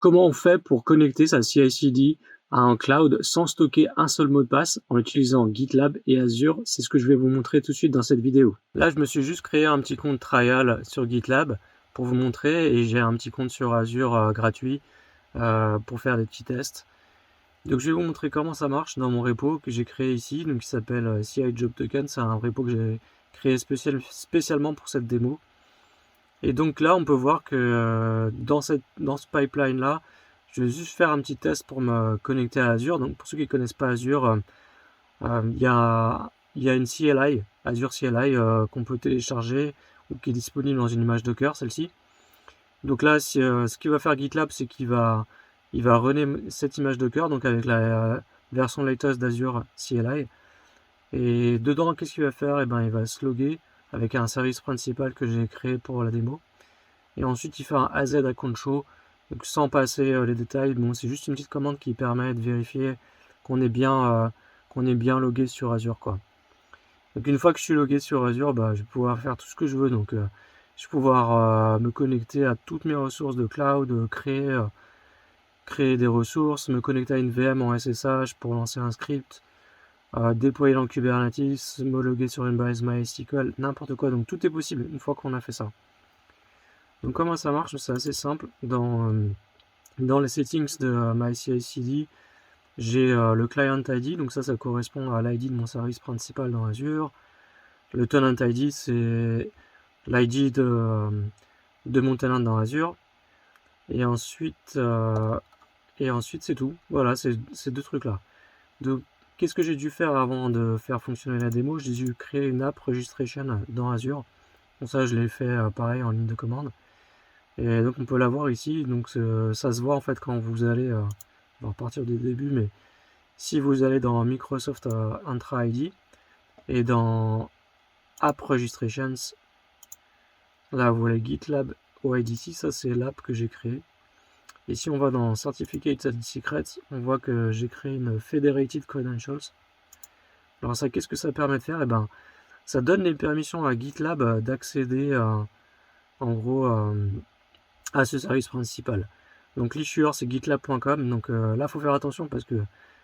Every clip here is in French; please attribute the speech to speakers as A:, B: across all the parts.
A: Comment on fait pour connecter sa CI/CD à un cloud sans stocker un seul mot de passe en utilisant GitLab et Azure? C'est ce que je vais vous montrer tout de suite dans cette vidéo. Là, je me suis juste créé un petit compte trial sur GitLab pour vous montrer et j'ai un petit compte sur Azure gratuit pour faire des petits tests. Donc je vais vous montrer comment ça marche dans mon repo que j'ai créé ici, donc qui s'appelle CI Job Token. C'est un repo que j'ai créé spécialement pour cette démo. Et donc là, on peut voir que dans ce pipeline-là, je vais juste faire un petit test pour me connecter à Azure. Donc pour ceux qui ne connaissent pas Azure, il y a une CLI, Azure CLI, qu'on peut télécharger ou qui est disponible dans une image Docker, celle-ci. Donc là, ce qu'il va faire GitLab, c'est qu'il va runner cette image Docker, donc avec la version latest d'Azure CLI. Et dedans, qu'est-ce qu'il va faire? Il va se loguer avec un service principal que j'ai créé pour la démo. Et ensuite, il fait un AZ account show, donc sans passer les détails. Bon, c'est juste une petite commande qui permet de vérifier qu'on est bien logué sur Azure, quoi. Donc une fois que je suis logué sur Azure, je vais pouvoir faire tout ce que je veux. Donc je vais pouvoir me connecter à toutes mes ressources de cloud, créer des ressources, me connecter à une VM en SSH pour lancer un script, déployer dans Kubernetes, me loguer sur une base MySQL, n'importe quoi. Donc tout est possible une fois qu'on a fait ça. Donc comment ça marche? C'est assez simple. Dans les settings de MyCI/CD, j'ai le client ID, donc ça correspond à l'ID de mon service principal dans Azure. Le tenant ID, c'est l'ID de mon tenant dans Azure. Et ensuite c'est tout. Voilà, ces deux trucs-là. Donc, qu'est-ce que j'ai dû faire avant de faire fonctionner la démo? J'ai dû créer une app registration dans Azure. Bon, ça, je l'ai fait pareil en ligne de commande. Et donc, on peut la voir ici. Donc, ça se voit en fait quand vous allez, on va repartir du début, mais si vous allez dans Microsoft Entra ID et dans App Registrations, là, vous voyez GitLab OIDC, ça c'est l'app que j'ai créée. Et si on va dans Certificates and Secrets, on voit que j'ai créé une Federated Credentials. Alors ça, qu'est-ce que ça permet de faire? Ça donne les permissions à GitLab d'accéder en gros à ce service principal. Donc l'issuer c'est gitlab.com. Donc là, il faut faire attention parce que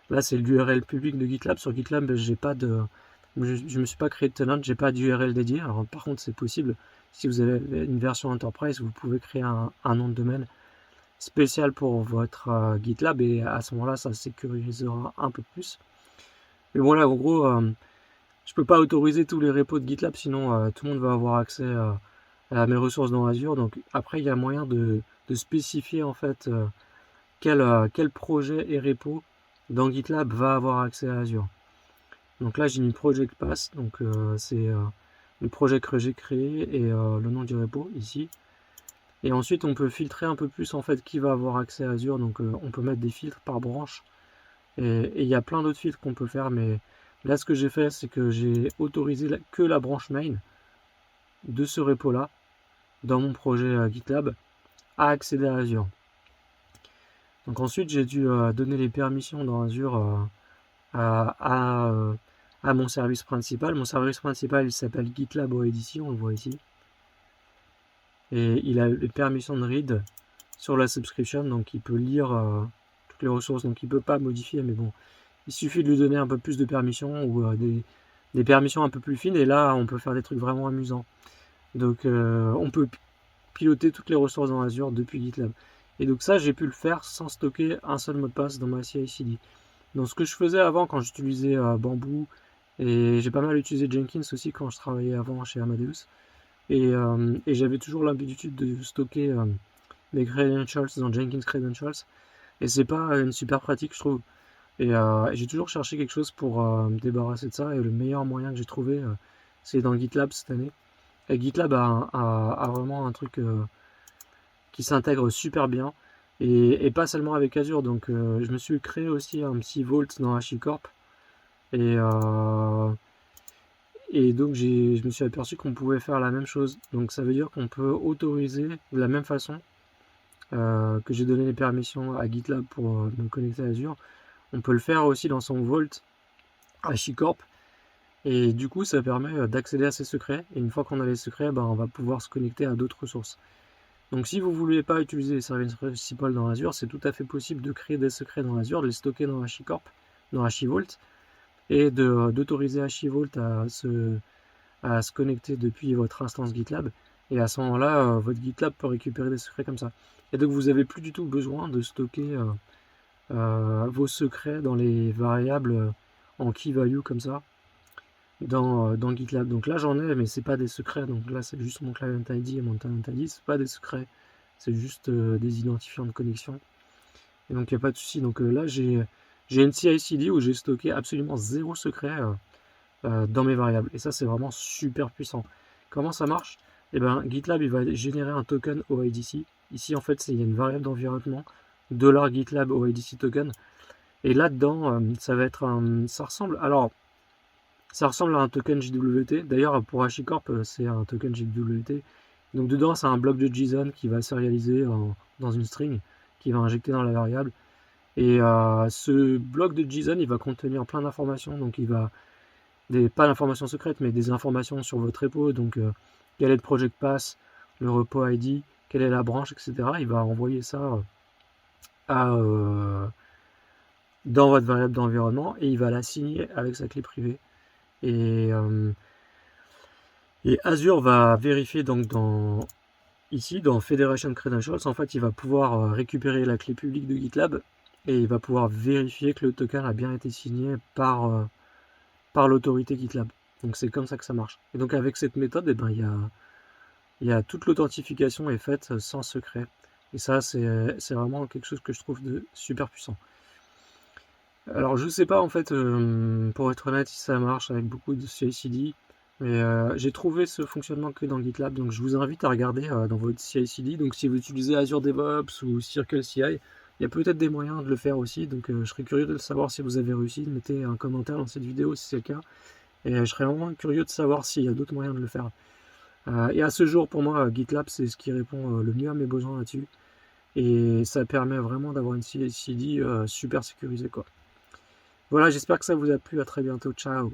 A: là, c'est l'URL public de GitLab. Sur GitLab, je me suis pas créé de tenant, j'ai pas d'URL dédié. Alors par contre, c'est possible. Si vous avez une version Enterprise, vous pouvez créer un nom de domaine spécial pour votre GitLab et à ce moment-là, ça sécurisera un peu plus. Mais bon, là, en gros, je peux pas autoriser tous les repos de GitLab, sinon tout le monde va avoir accès à mes ressources dans Azure. Donc après, il y a moyen de spécifier en fait quel projet et repo dans GitLab va avoir accès à Azure. Donc là, j'ai mis Project Pass, donc c'est le projet que j'ai créé et le nom du repo ici. Et ensuite, on peut filtrer un peu plus en fait qui va avoir accès à Azure. Donc on peut mettre des filtres par branche. Et il y a plein d'autres filtres qu'on peut faire, mais là, ce que j'ai fait, c'est que j'ai autorisé que la branche main de ce repo-là, dans mon projet GitLab, à accéder à Azure. Donc ensuite, j'ai dû donner les permissions dans Azure à mon service principal. Mon service principal, il s'appelle GitLab OEDC, on le voit ici. Et il a les permissions de read sur la subscription, donc il peut lire toutes les ressources, donc il peut pas modifier, mais bon, il suffit de lui donner un peu plus de permissions ou des permissions un peu plus fines, et là on peut faire des trucs vraiment amusants. Donc on peut piloter toutes les ressources dans Azure depuis GitLab. Et donc ça, j'ai pu le faire sans stocker un seul mot de passe dans ma CI/CD. Donc ce que je faisais avant quand j'utilisais Bamboo, et j'ai pas mal utilisé Jenkins aussi quand je travaillais avant chez Amadeus, et j'avais toujours l'habitude de stocker mes credentials dans Jenkins Credentials, et c'est pas une super pratique, je trouve. Et j'ai toujours cherché quelque chose pour me débarrasser de ça, et le meilleur moyen que j'ai trouvé, c'est dans GitLab cette année. Et GitLab a vraiment un truc qui s'intègre super bien, et pas seulement avec Azure. Donc je me suis créé aussi un petit Vault dans HashiCorp, et donc je me suis aperçu qu'on pouvait faire la même chose. Donc ça veut dire qu'on peut autoriser de la même façon que j'ai donné les permissions à GitLab pour me connecter à Azure. On peut le faire aussi dans son Vault HashiCorp. Et du coup, ça permet d'accéder à ces secrets. Et une fois qu'on a les secrets, on va pouvoir se connecter à d'autres ressources. Donc si vous ne voulez pas utiliser les services principaux dans Azure, c'est tout à fait possible de créer des secrets dans Azure, de les stocker dans HashiCorp, dans HashiVault, et d'autoriser HashiVault à se connecter depuis votre instance GitLab. Et à ce moment-là, votre GitLab peut récupérer des secrets comme ça. Et donc vous n'avez plus du tout besoin de stocker vos secrets dans les variables en key value comme ça dans GitLab. Donc là j'en ai, mais c'est pas des secrets. Donc là c'est juste mon client ID et mon tenant ID, c'est pas des secrets, c'est juste des identifiants de connexion. Et donc il n'y a pas de souci. Donc là j'ai une CI/CD où j'ai stocké absolument 0 secret dans mes variables. Et ça c'est vraiment super puissant. Comment ça marche? Eh ben GitLab il va générer un token OIDC. Ici en fait il y a une variable d'environnement $GitLab OIDC token. Et là-dedans, ça va être ça ressemble à un token JWT. D'ailleurs, pour HashiCorp, c'est un token JWT. Donc dedans, c'est un bloc de JSON qui va serialiser dans une string, qui va injecter dans la variable. Et ce bloc de JSON, il va contenir plein d'informations. Donc il va pas d'informations secrètes, mais des informations sur votre repo. Donc quel est le project path, le repo ID, quelle est la branche, etc. Il va envoyer ça dans votre variable d'environnement et il va la signer avec sa clé privée. Et Azure va vérifier donc ici dans Federation Credentials, en fait il va pouvoir récupérer la clé publique de GitLab et il va pouvoir vérifier que le token a bien été signé par l'autorité GitLab. Donc c'est comme ça que ça marche. Et donc avec cette méthode, eh ben, il y a toute l'authentification est faite sans secret. Et ça c'est vraiment quelque chose que je trouve de super puissant. Alors je sais pas en fait, pour être honnête, si ça marche avec beaucoup de CI/CD, mais j'ai trouvé ce fonctionnement que dans GitLab, donc je vous invite à regarder dans votre CI/CD. Donc si vous utilisez Azure DevOps ou CircleCI, il y a peut-être des moyens de le faire aussi, donc je serais curieux de savoir si vous avez réussi. Mettez un commentaire dans cette vidéo si c'est le cas, et je serais vraiment curieux de savoir s'il y a d'autres moyens de le faire. Et à ce jour, pour moi, GitLab, c'est ce qui répond le mieux à mes besoins là-dessus, et ça permet vraiment d'avoir une CI/CD super sécurisée, quoi. Voilà, j'espère que ça vous a plu. À très bientôt. Ciao.